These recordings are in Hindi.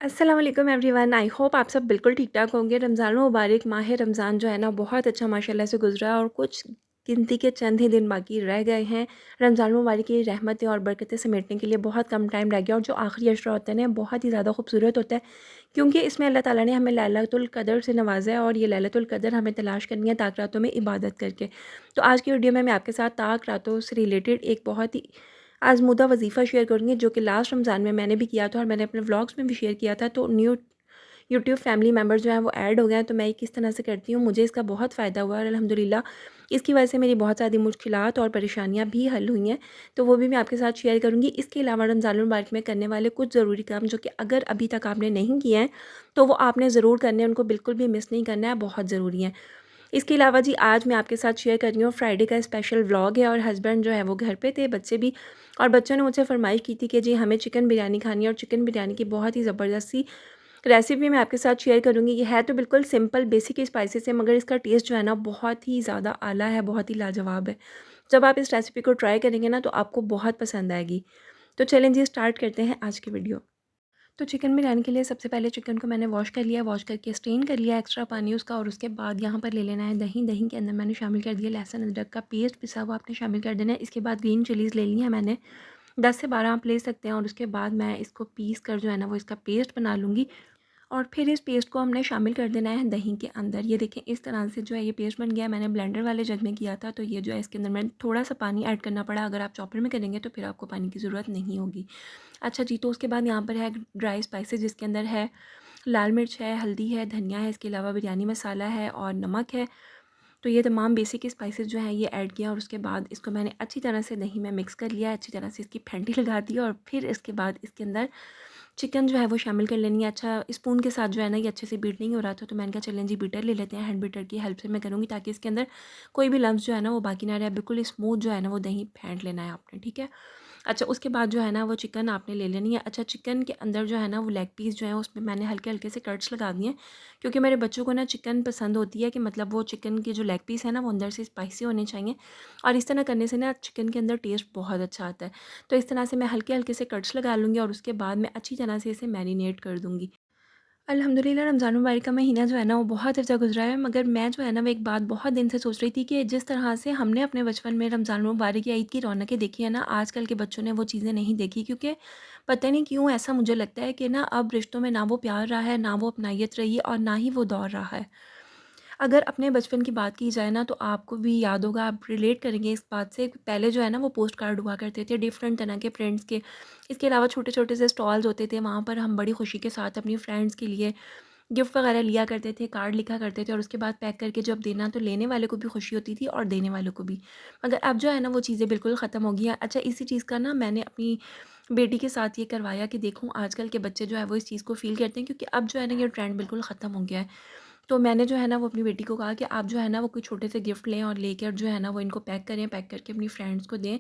अस्सलाम वालेकुम एवरीवन। आई होप आप सब बिल्कुल ठीक-ठाक होंगे। रमज़ान मुबारक, माह रमज़ान जो है ना बहुत अच्छा माशाल्लाह से गुज़रा और कुछ गिनती के चंद ही दिन बाकी रह गए हैं। रमज़ान मुबारक की रहमतें और बरकतें समेटने के लिए बहुत कम टाइम रह गया और जो आखिरी अशरा होता है ना बहुत ही ज़्यादा खूबसूरत होता है, क्योंकि इसमें अल्लाह ताला ने हमें लैलतुल क़द्र से नवाज़ा है और ये लैलतुल क़द्र हमें तलाश करनी है ताक रातों में इबादत करके। तो आज की वीडियो में मैं आपके साथ ताक रातों से रिलेटेड एक बहुत ही आज़मूदा वज़ीफ़ा शेयर करूँगी, जो कि लास्ट रमज़ान में मैंने भी किया था और मैंने अपने व्लॉग्स में भी शेयर किया था। तो न्यू यूट्यूब फैमिली मेंबर्स जो हैं वो ऐड हो गए हैं, तो मैं ये किस तरह से करती हूँ, मुझे इसका बहुत फ़ायदा हुआ और अल्हम्दुलिल्लाह इसकी वजह से मेरी बहुत सारी मुश्किलात और परेशानियाँ भी हल हुई हैं। तो वो भी मैं आपके साथ शेयर करूँगी। इसके अलावा रमज़ानुल मुबारक में करने वाले कुछ ज़रूरी काम जो कि अगर अभी तक आपने नहीं किए हैं, तो वो आपने ज़रूर करने हैं, उनको बिल्कुल भी मिस नहीं करना है, बहुत ज़रूरी हैं। इसके अलावा जी आज मैं आपके साथ शेयर कर रही हूँ, फ्राइडे का स्पेशल व्लॉग है और हस्बैंड जो है वो घर पे थे, बच्चे भी, और बच्चों ने मुझसे फ़रमाइश की थी कि जी हमें चिकन बिरयानी खानी है और चिकन बिरयानी की बहुत ही ज़बरदस्त सी रेसिपी मैं आपके साथ शेयर करूँगी। ये है तो बिल्कुल सिंपल बेसिक स्पाइसेस है, मगर इसका टेस्ट जो है ना बहुत ही ज़्यादा आला है, बहुत ही लाजवाब है। जब आप इस रेसिपी को ट्राई करेंगे ना तो आपको बहुत पसंद आएगी। तो चलें जी स्टार्ट करते हैं आज की वीडियो। तो चिकन बिरयानी के लिए सबसे पहले चिकन को मैंने वॉश कर लिया, वॉश करके स्ट्रेन कर लिया एक्स्ट्रा पानी उसका, और उसके बाद यहाँ पर ले लेना है दही। दही के अंदर मैंने शामिल कर दिया लहसुन अदरक का पेस्ट, पिसा हुआ आपने शामिल कर देना है। इसके बाद ग्रीन चिलीज़ ले ली है मैंने, 10 से 12 आप ले सकते हैं, और उसके बाद मैं इसको पीस कर जो है ना वो इसका पेस्ट बना लूँगी। और फिर इस पेस्ट को हमने शामिल कर देना है दही के अंदर। ये देखें इस तरह से जो है ये पेस्ट बन गया है। मैंने ब्लेंडर वाले जग में किया था, तो ये जो है इसके अंदर मैंने थोड़ा सा पानी ऐड करना पड़ा। अगर आप चॉपर में करेंगे तो फिर आपको पानी की ज़रूरत नहीं होगी। अच्छा जी, तो उसके बाद यहाँ पर है ड्राई स्पाइसेस, जिसके अंदर है लाल मिर्च है, हल्दी है, धनिया है, इसके अलावा बिरयानी मसाला है और नमक है। तो ये तमाम बेसिक स्पाइसेस जो हैं ये ऐड किया, और उसके बाद इसको मैंने अच्छी तरह से दही में मिक्स कर लिया, अच्छी तरह से इसकी फेंटी लगा दी, और फिर इसके बाद इसके अंदर चिकन जो है वो शामिल कर लेनी है। अच्छा, स्पून के साथ जो है ना ये अच्छे से बीट नहीं हो रहा था, तो मैंने कहा चलें जी बीटर ले लेते हैं, हैंड बीटर की हेल्प से मैं करूँगी, ताकि इसके अंदर कोई भी लम्स जो है ना वो बाकी ना रहे। बिल्कुल स्मूथ जो है ना वो दही फेंट लेना है आपने, ठीक है। अच्छा, उसके बाद जो है ना वो चिकन आपने ले लेनी है। अच्छा, चिकन के अंदर जो है ना वो लेग पीस जो है उसमें मैंने हल्के हल्के से कट्स लगा दिए हैं, क्योंकि मेरे बच्चों को ना चिकन पसंद होती है, कि मतलब वो चिकन के जो लेग पीस है ना वो अंदर से स्पाइसी होने चाहिए, और इस तरह करने से ना चिकन के अंदर टेस्ट बहुत अच्छा आता है। तो इस तरह से मैं हल्के हल्के से कट्स लगा लूँगी, और उसके बाद मैं अच्छी तरह से इसे मैरिनेट कर दूँगी। अल्हम्दुलिल्लाह रमज़ान मुबारक का महीना जो है ना वो बहुत अच्छा गुज़रा है, मगर मैं जो है ना वो एक बात बहुत दिन से सोच रही थी कि जिस तरह से हमने अपने बचपन में रमज़ान मुबारक या ईद की रौनकें देखी है ना, आजकल के बच्चों ने वो चीज़ें नहीं देखी। क्योंकि पता नहीं क्यों ऐसा मुझे लगता है कि ना अब रिश्तों में ना वो प्यार रहा है, ना वो अपनायत रही है, और ना ही वो दौर रहा है। अगर अपने बचपन की बात की जाए ना तो आपको भी याद होगा, आप रिलेट करेंगे इस बात से। पहले जो है ना वो पोस्ट कार्ड हुआ करते थे डिफरेंट तरह के फ्रेंड्स के। इसके अलावा छोटे-छोटे से स्टॉल्स होते थे, वहाँ पर हम बड़ी खुशी के साथ अपनी फ्रेंड्स के लिए गिफ्ट वगैरह लिया करते थे, कार्ड लिखा करते थे, और उसके बाद पैक करके जब देना तो लेने वाले को भी खुशी होती थी और देने वालों को भी। मगर अब जो है ना वो चीज़ें बिल्कुल ख़त्म हो गई हैं। अच्छा, इसी चीज़ का ना मैंने अपनी बेटी के साथ ये करवाया कि देखूँ आजकल के बच्चे जो है वो इस चीज़ को फ़ील करते हैं, क्योंकि अब जो है ना ये ट्रेंड बिल्कुल ख़त्म हो गया है। तो मैंने जो है ना वो अपनी बेटी को कहा कि आप जो है ना वो कोई छोटे से गिफ्ट लें और लेकर जो है ना वो इनको पैक करें, पैक करके अपनी फ्रेंड्स को दें।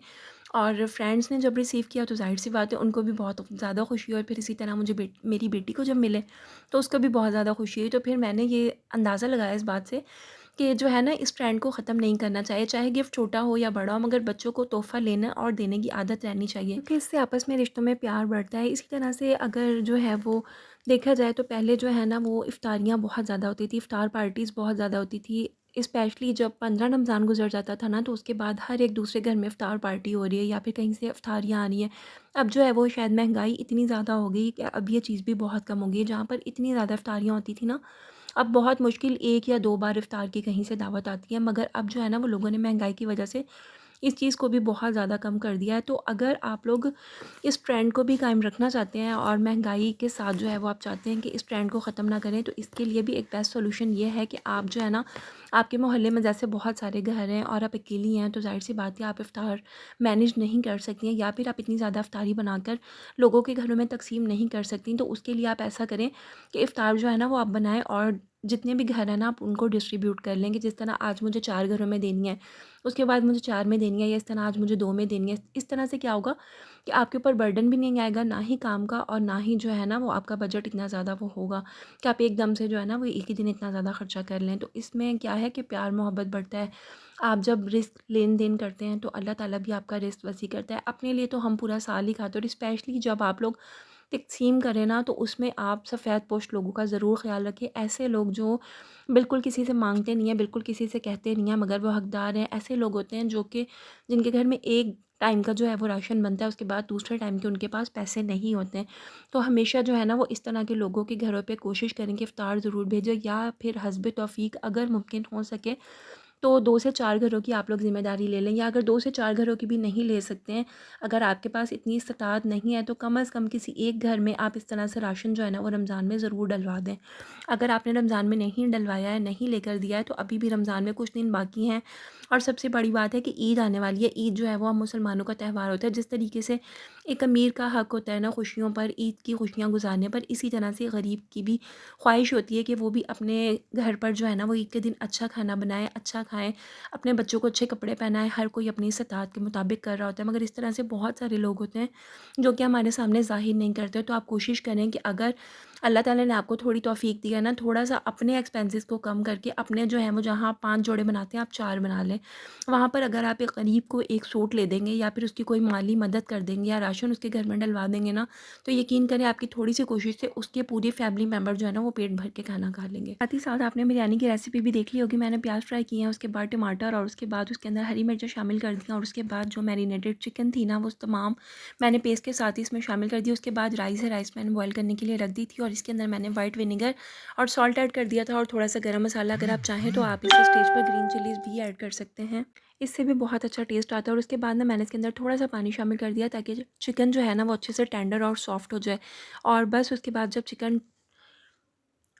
और फ्रेंड्स ने जब रिसीव किया तो ज़ाहिर-सी बात है उनको भी बहुत ज़्यादा खुशी हुई, और फिर इसी तरह मुझे मेरी बेटी को जब मिले तो उसको भी बहुत ज़्यादा खुशी हुई। तो फिर मैंने ये अंदाज़ा लगाया इस बात से कि जो है ना इस ट्रेंड को ख़त्म नहीं करना चाहिए, चाहे गिफ्ट छोटा हो या बड़ा हो, मगर बच्चों को तोहफ़ा लेना और देने की आदत रहनी चाहिए, क्योंकि इससे आपस में रिश्तों में प्यार बढ़ता है। इसी तरह से अगर जो है वो देखा जाए तो पहले जो है ना वो इफ्तारियाँ बहुत ज़्यादा होती थी, इफ्तार पार्टीज़ बहुत ज़्यादा होती थी। स्पेशली जब 15 रमज़ान गुज़र जाता था ना, तो उसके बाद हर एक दूसरे घर में इफ्तार पार्टी हो रही है या फिर कहीं से इफ्तारियाँ आ रही हैं। अब जो है वो शायद महंगाई इतनी ज़्यादा हो गई कि अब ये चीज़ भी बहुत कम हो गई है। जहाँ पर इतनी ज़्यादा इफ्तारियाँ होती थी ना, अब बहुत मुश्किल 1 या 2 बार इफ्तार की कहीं से दावत आती है। मगर अब जो है ना वो लोगों ने महंगाई की वजह से इस चीज़ को भी बहुत ज़्यादा कम कर दिया है। तो अगर आप लोग इस ट्रेंड को भी कायम रखना चाहते हैं और महंगाई के साथ जो है वो आप चाहते हैं कि इस ट्रेंड को ख़त्म ना करें, तो इसके लिए भी एक बेस्ट सॉल्यूशन ये है कि आप जो है ना आपके मोहल्ले में जैसे बहुत सारे घर हैं और आप अकेली हैं, तो ज़ाहिर सी बात है आप इफ्तार मैनेज नहीं कर सकती हैं, या फिर आप इतनी ज़्यादा इफ्तारी बनाकर लोगों के घरों में तकसीम नहीं कर सकती। तो उसके लिए आप ऐसा करें कि इफ्तार जो है ना वो आप बनाएं, और जितने भी घर हैं ना आप उनको डिस्ट्रीब्यूट कर लें, कि जिस तरह आज मुझे 4 घरों में देनी है, उसके बाद मुझे 4 में देनी है, या इस तरह आज मुझे 2 में देनी है। इस तरह से क्या होगा कि आपके ऊपर बर्डन भी नहीं आएगा, ना ही काम का, और ना ही जो है ना वो आपका बजट इतना ज़्यादा वो होगा कि आप एकदम से जो है ना वो एक ही दिन इतना ज़्यादा खर्चा कर लें। तो इसमें क्या है कि प्यार मोहब्बत बढ़ता है। आप जब रिस्क लेन-देन करते हैं तो अल्लाह ताला भी आपका रिस्क वसी करता है। अपने लिए तो हम पूरा साल ही खाते हैं, और स्पेशली जब आप लोग तक़सीम करें ना, तो उसमें आप सफ़ेद पोश लोगों का ज़रूर ख़्याल रखें। ऐसे लोग जो बिल्कुल किसी से माँगते नहीं हैं, बिल्कुल किसी से कहते नहीं हैं, मगर वो हकदार हैं। ऐसे लोग होते हैं जो कि जिनके घर में एक टाइम का जो है वो राशन बनता है, उसके बाद दूसरे टाइम के उनके पास पैसे नहीं होते हैं। तो हमेशा जो है ना वो इस तरह के लोगों के घरों पे कोशिश करें कि इफ़्तार ज़रूर भेजें, या फिर हस्ब तौफ़ीक अगर मुमकिन हो सके तो 2 से 4 घरों की आप लोग ज़िम्मेदारी ले लें, या अगर 2 से 4 घरों की भी नहीं ले सकते हैं, अगर आपके पास इतनी इस्तात नहीं है, तो कम से कम किसी एक घर में आप इस तरह से राशन जो है ना वो रमज़ान में ज़रूर डलवा दें। अगर आपने रमज़ान में नहीं डलवाया है, नहीं लेकर दिया है, तो अभी भी रमज़ान में कुछ दिन बाकी हैं। और सबसे बड़ी बात है कि ईद आने वाली है। ईद जो है वो हम मुसलमानों का त्यौहार होता है। जिस तरीके से एक अमीर का हक़ होता है ना खुशियों पर, ईद की खुशियाँ गुज़ारने पर, इसी तरह से गरीब की भी ख्वाहिश होती है कि वो भी अपने घर पर जो है ना वो ईद के दिन अच्छा खाना बनाए, अच्छा खाएँ, अपने बच्चों को अच्छे कपड़े पहनाएँ। हर कोई अपनी इस्तात के मुताबिक कर रहा होता है, मगर इस तरह से बहुत सारे लोग होते हैं जो कि हमारे सामने ज़ाहिर नहीं करते। तो आप कोशिश करें कि अगर अल्लाह ताला ने आपको थोड़ी तौफ़ीक दी है ना, थोड़ा-सा अपने एक्सपेंसेस को कम करके, अपने जो हैं वो जहाँ आप 5 जोड़े बनाते हैं, आप 4 बना लें। वहाँ पर अगर आप एक गरीब को एक सूट ले देंगे, या फिर उसकी कोई माली मदद कर देंगे, या राशन उसके घर में डलवा देंगे ना, तो यकीन करें आपकी थोड़ी-सी कोशिश से उसके पूरी फैमिली मेंबर जो है ना वो पेट भर के खाना खा लेंगे। साथ ही साथ आपने बिरयानी की रेसिपी भी देख ली होगी। मैंने प्याज़ फ्राई किए हैं, उसके बाद टमाटर, और उसके बाद उसके अंदर हरी मिर्चें शामिल कर दी, और उसके बाद जो मैरिनेटेड चिकन थी ना वो तमाम मैंने पेस्ट के साथ ही इसमें शामिल कर दी। उसके बाद राइस है, राइस मैंने बॉयल करने के लिए रख दी थी, और इसके अंदर मैंने वाइट विनेगर और सॉल्ट ऐड कर दिया था, और थोड़ा-सा गरम मसाला। अगर आप चाहें तो आप इसी स्टेज पर ग्रीन चिलीज़ भी ऐड कर सकते हैं, इससे भी बहुत अच्छा टेस्ट आता है। और उसके बाद ना मैंने इसके अंदर थोड़ा-सा पानी शामिल कर दिया, ताकि जो चिकन जो है ना वो अच्छे से टेंडर और सॉफ्ट हो जाए। और बस उसके बाद जब चिकन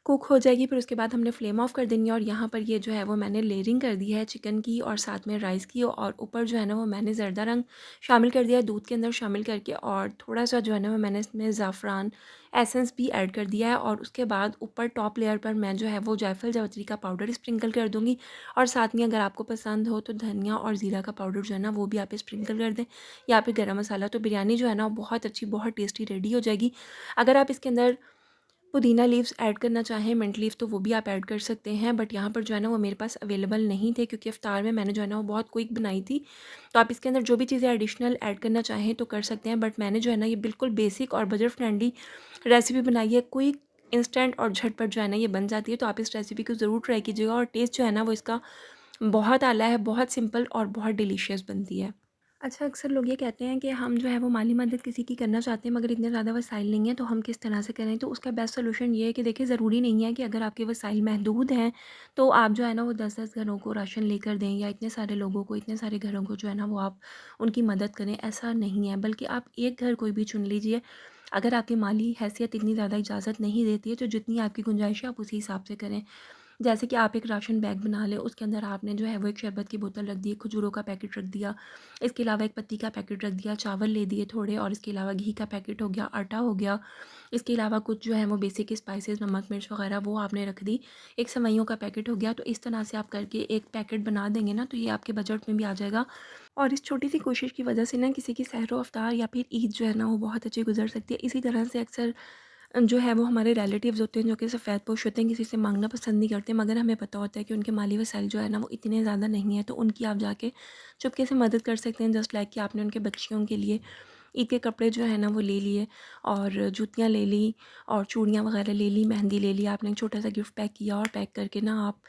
कुक हो जाएगी, फिर उसके बाद हमने फ्लेम ऑफ कर देनी है, और यहाँ पर ये जो है वो मैंने लेयरिंग कर दी है चिकन की, और साथ में राइस की, और ऊपर जो है ना वो मैंने ज़र्दा रंग शामिल कर दिया है दूध के अंदर शामिल करके, और थोड़ा-सा जो है ना वो मैंने इसमें ज़ाफ़रान एसेंस भी ऐड कर दिया है। और उसके बाद ऊपर टॉप लेयर पर मैं जो है वो जायफल जावित्री का पाउडर स्प्रिंकल कर दूँगी, और साथ में अगर आपको पसंद हो तो धनिया और ज़ीरा का पाउडर जो है ना वो भी आप स्प्रिंकल कर दें, या फिर गरम मसाला। तो बिरयानी जो है ना वो बहुत अच्छी, बहुत टेस्टी रेडी हो जाएगी। अगर आप इसके अंदर पुदीना लीव्स ऐड करना चाहें, मिंट लीव्स, तो वो भी आप ऐड कर सकते हैं, बट यहाँ पर जो है ना वो मेरे पास अवेलेबल नहीं थे, क्योंकि इफ्तार में मैंने जो है ना वो बहुत क्विक बनाई थी। तो आप इसके अंदर जो भी चीज़ें एडिशनल ऐड करना चाहें तो कर सकते हैं, बट मैंने जो है ना ये बिल्कुल बेसिक और बजट फ्रेंडली रेसिपी बनाई है, क्विक, इंस्टेंट और झटपट जो है ना ये बन जाती है। तो आप इस रेसिपी को ज़रूर ट्राई कीजिएगा, और टेस्ट जो है ना वो इसका बहुत आला है, बहुत सिंपल और बहुत डिलीशियस बनती है। अच्छा, अक्सर लोग ये कहते हैं कि हम जो है वो माली मदद किसी की करना चाहते हैं, मगर इतने ज़्यादा वसाइल नहीं है, तो हम किस तरह से करें? तो उसका बेस्ट सॉल्यूशन ये है कि देखिए, ज़रूरी नहीं है कि अगर आपके वसाइल महदूद हैं तो आप जो है ना वो 10-10 घरों को राशन लेकर दें, या इतने सारे लोगों को, इतने सारे घरों को जो है ना वो आप उनकी मदद करें, ऐसा नहीं है। बल्कि आप एक घर कोई भी चुन लीजिए, अगर आपकी माली हैसियत इतनी ज़्यादा इजाज़त नहीं देती है, तो जितनी आपकी गुंजाइश है आप उसी हिसाब से करें। जैसे कि आप एक राशन बैग बना लें, उसके अंदर आपने जो है वो एक शरबत की बोतल रख दी, खजूरों का पैकेट रख दिया, इसके अलावा एक पत्ती का पैकेट रख दिया, चावल ले दिए थोड़े, और इसके अलावा घी का पैकेट हो गया, आटा हो गया, इसके अलावा कुछ जो है वो बेसिक स्पाइसेस, नमक मिर्च वगैरह वो आपने रख दी, एक सेवइयों का पैकेट हो गया। तो इस तरह से आप करके एक पैकेट बना देंगे ना, तो ये आपके बजट में भी आ जाएगा, और इस छोटी सी कोशिश की वजह से ना किसी की सहरो अफ्तार या फिर ईद जो है ना वो बहुत अच्छी गुजर सकती है। इसी तरह से अक्सर जो है वो हमारे रिलेटिव्स होते हैं जो कि सफ़ेद पोश होते हैं, किसी से मांगना पसंद नहीं करते, मगर हमें पता होता है कि उनके माली वसाइल जो है ना वो इतने ज़्यादा नहीं है, तो उनकी आप जाके चुपके से मदद कर सकते हैं। जस्ट लाइक कि आपने उनके बच्चियों के लिए ईद के कपड़े जो है ना वो ले लिए, और जूतियाँ ले ली, और चूड़ियाँ वगैरह ले ली, मेहंदी ले ली, आपने एक छोटा सा गिफ्ट पैक किया, और पैक करके ना आप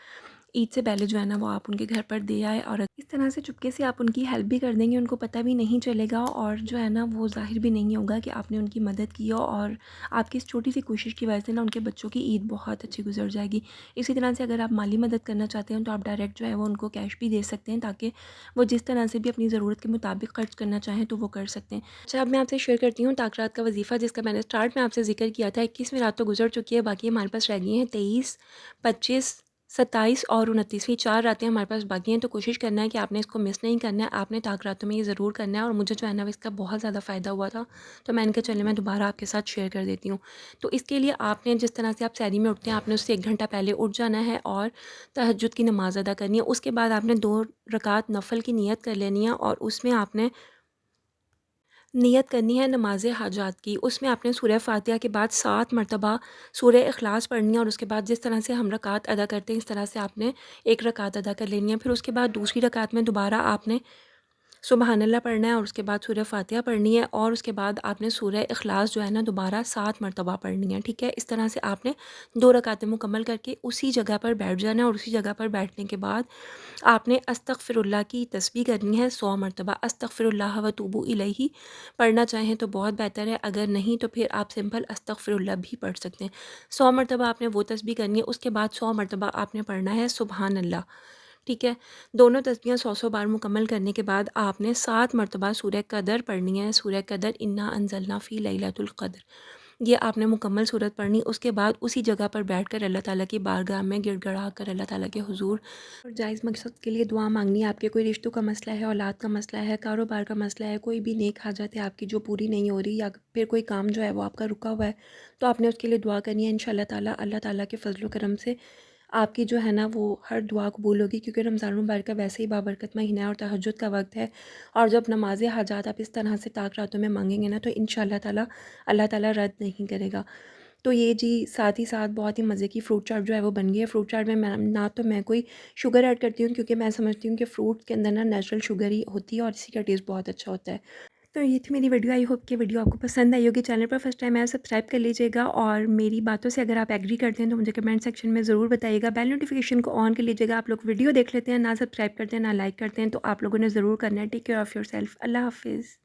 ईद से पहले जो है ना वो आप उनके घर पर दे आए, और इस तरह से चुपके से आप उनकी हेल्प भी कर देंगे, उनको पता भी नहीं चलेगा, और जो है ना वो ज़ाहिर भी नहीं होगा कि आपने उनकी मदद की हो, और आपकी इस छोटी सी कोशिश की वजह से ना उनके बच्चों की ईद बहुत अच्छी गुजर जाएगी। इसी तरह से अगर आप माली मदद करना चाहते हैं तो आप डायरेक्ट जो है वो उनको कैश भी दे सकते हैं, ताकि वो जिस तरह से भी अपनी ज़रूरत के मुताबिक खर्च करना चाहें तो वो कर सकते हैं। अच्छा, अब मैं आपसे शेयर करती हूँ ताक रात का वजीफ़ा, जिसका मैंने स्टार्ट में आपसे ज़िक्र किया था। 21वीं रात तो गुजर चुकी है, बाकी हमारे पास रह गई हैं 23, 25, 27 और 29वीं 4 रातें हमारे पास बाकी हैं। तो कोशिश करना है कि आपने इसको मिस नहीं करना है, आपने ताक रातों में ये ज़रूर करना है, और मुझे जो है ना इसका बहुत ज़्यादा फ़ायदा हुआ था, तो मैंने कहा चलिए मैं दोबारा आपके साथ शेयर कर देती हूँ। तो इसके लिए आपने जिस तरह से आप सहरी में उठते हैं, आपने उससे 1 घंटा पहले उठ जाना है, और तहज्जुद की नमाज़ अदा करनी है। उसके बाद आपने 2 रकात नफ़ल की नियत कर लेनी है, और उसमें आपने नियत करनी है नमाज़ हाजात की। उसमें आपने सूरह फ़ातिहा के बाद 7 मरतबा सूरह इख़लास पढ़नी है, और उसके बाद जिस तरह से हम रकात अदा करते हैं इस तरह से आपने 1 रकात अदा कर लेनी है। फिर उसके बाद दूसरी रकात में दोबारा आपने सुबहान अल्लाह पढ़ना है और उसके बाद सूरह फ़ातिहा पढ़नी है और उसके बाद आपने सूरह इखलास जो है ना दोबारा 7 मरतबा पढ़नी है, ठीक है। इस तरह से आपने 2 रकातें मुकम्मल करके उसी जगह पर बैठ जाना है और उसी जगह पर बैठने के बाद आपने अस्तगफिरुल्लाह की तस्बीह करनी है 100 मरतबा। अस्तगफिरुल्लाह व तूबू इलैही पढ़ना चाहें तो बहुत बेहतर है, अगर नहीं तो फिर आप सिंपल अस्तगफिरुल्लाह भी पढ़ सकते हैं। 100 मरतबा आपने वो तस्बीह करनी है, उसके बाद 100 मरतबा आपने पढ़ना है सुबहान अल्लाह, ठीक है। दोनों तस्बीहें 100-100 बार मुकम्मल करने के बाद आपने 7 मरतबा सूरह कदर पढ़नी है। सूरह कदर इन्ना अंज़लना फ़ी लैलतुल क़द्र, ये आपने मुकम्मल सूरत पढ़नी। उसके बाद उसी जगह पर बैठकर अल्लाह ताला की बारगाह में गिड़गिड़ा कर अल्लाह ताला के हुज़ूर और जायज़ मकसद के लिए दुआ मांगनी है। आपके कोई रिश्तों का मसला है, औलाद का मसला है, कारोबार का मसला है, कोई भी नेक हाजत है आपकी जो पूरी नहीं हो रही, या फिर कोई काम जो है वो आपका रुका हुआ है, तो आपने उसके लिए दुआ करनी है। इंशाअल्लाह ताला अल्लाह ताला के फज़ल व करम से आपकी जो है ना वो हर दुआ कबूल होगी, क्योंकि रमज़ान मुबारक का वैसे ही बाबरकत महीना है और तहज्जुद का वक्त है। और जब नमाज़ हाजात आप इस तरह से ताक रातों में मांगेंगे ना, तो इंशाअल्लाह ताला अल्लाह ताला रद्द नहीं करेगा। तो ये जी साथ ही साथ बहुत ही मज़े की फ्रूट चाट जो है वो बन गई है। फ्रूट चाट में मैं ना तो मैं कोई शुगर ऐड करती हूँ, क्योंकि मैं समझती हूँ कि फ्रूट के अंदर ना नेचुरल शुगर ही होती है और इसी का टेस्ट बहुत अच्छा होता है। तो ये थी मेरी वीडियो, आई होप कि वीडियो आपको पसंद आई होगी। चैनल पर फर्स्ट टाइम आया सब्सक्राइब कर लीजिएगा और मेरी बातों से अगर आप एग्री करते हैं तो मुझे कमेंट सेक्शन में ज़रूर बताइएगा। बेल नोटिफिकेशन को ऑन कर लीजिएगा। आप लोग वीडियो देख लेते हैं, ना सब्सक्राइब करते हैं, ना लाइक करते हैं, तो आप लोगों ने ज़रूर करना है। Take care of yourself. अल्लाह हाफ़िज़।